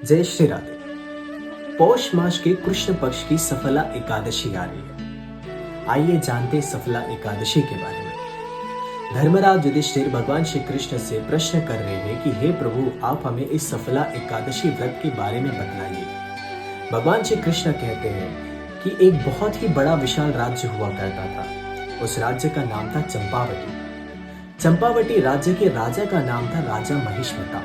जय श्री राधे। पौष मास के कृष्ण पक्ष की सफला एकादशी आ रही है। आइए जानते सफला एकादशी के बारे में। धर्मराज युधिष्ठिर भगवान श्री कृष्ण से प्रश्न कर रहे हैं कि हे प्रभु, आप हमें इस सफला एकादशी व्रत के बारे में बतलाइए। भगवान श्री कृष्ण कहते हैं कि एक बहुत ही बड़ा विशाल राज्य हुआ करता था। उस राज्य का नाम था चंपावती। चंपावती राज्य के राजा का नाम था राजा महिष्मता।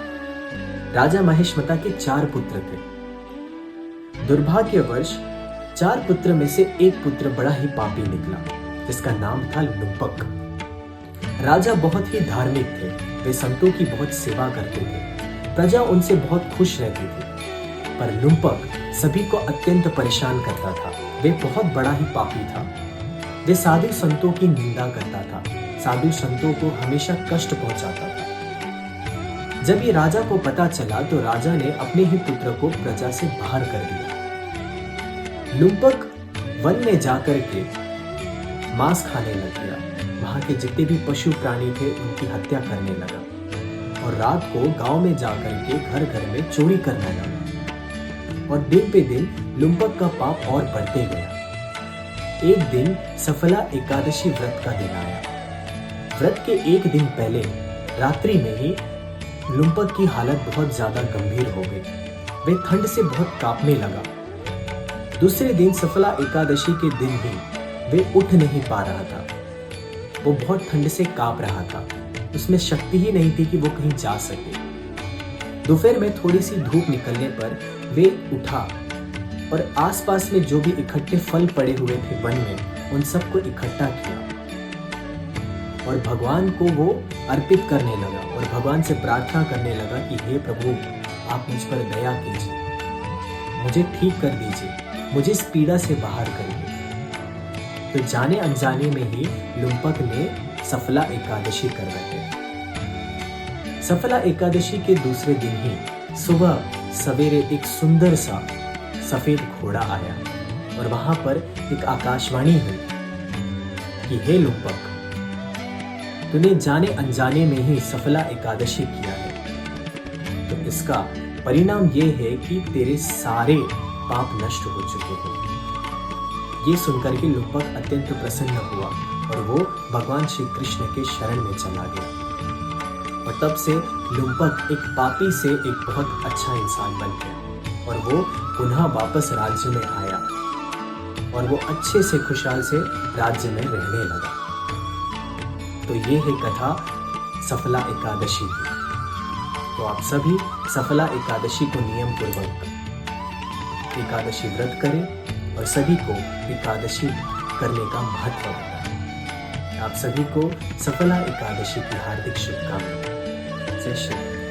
राजा महिष्मता के 4 पुत्र थे। दुर्भाग्यवश 4 पुत्र में से एक पुत्र बड़ा ही पापी निकला, जिसका नाम था लुम्पक। राजा बहुत ही धार्मिक थे। वे संतों की बहुत सेवा करते थे। प्रजा उनसे बहुत खुश रहती थी। पर लुम्पक सभी को अत्यंत परेशान करता था। वे बहुत बड़ा ही पापी था। वे साधु संतों की निंदा करता था। साधु संतों को हमेशा कष्ट पहुंचाता था। जब ये राजा को पता चला तो राजा ने अपने ही पुत्र को प्रजा से बाहर कर दिया। लुम्पक वन में जाकर के मांस खाने लग गया। वहां के जितने भी पशु प्राणी थे उनकी हत्या करने लगा और रात को गांव में जाकर के घर घर में चोरी करने लगा। और दिन पे दिन लुम्पक का पाप और बढ़ते गया। एक दिन सफला एकादशी व्रत का दिन आया। व्रत के एक दिन पहले रात्रि में ही लुम्पक की हालत बहुत ज्यादा गंभीर हो गई। वे ठंड से बहुत कांपने लगा। दूसरे दिन सफला एकादशी के दिन भी वे उठ नहीं पा रहा था। वो बहुत ठंड से कांप रहा था। उसमें शक्ति ही नहीं थी कि वो कहीं जा सके। दोपहर में थोड़ी सी धूप निकलने पर वे उठा और आसपास में जो भी इकट्ठे फल पड़े हुए थे वन में, उन सबको इकट्ठा किया और भगवान को वो अर्पित करने लगा और भगवान से प्रार्थना करने लगा कि हे प्रभु, आप मुझ पर दया कीजिए, मुझे ठीक कर दीजिए, मुझे इस पीड़ा से बाहर करिए। तो जाने अनजाने में ही लुम्पक ने सफला एकादशी कर बैठे। सफला एकादशी के दूसरे दिन ही सुबह सवेरे एक सुंदर सा सफेद घोड़ा आया और वहां पर एक आकाशवाणी हुई कि हे लुम्पक, तूने जाने अनजाने में ही सफला एकादशी किया है, तो इसका परिणाम यह है कि तेरे सारे पाप नष्ट हो चुके हैं। ये सुनकर के लुम्पक अत्यंत प्रसन्न हुआ और वो भगवान श्री कृष्ण के शरण में चला गया। और तब से लुम्पक एक पापी से एक बहुत अच्छा इंसान बन गया और वो पुनः वापस राज्य में आया और वो अच्छे से खुशहाल से राज्य में रहने लगा। तो ये है कथा सफला एकादशी की। तो आप सभी सफला एकादशी को नियम पूर्वक एकादशी व्रत करें और सभी को एकादशी करने का महत्व बताएं। आप सभी को सफला एकादशी की हार्दिक शुभकामनाएं। जय श्री राम।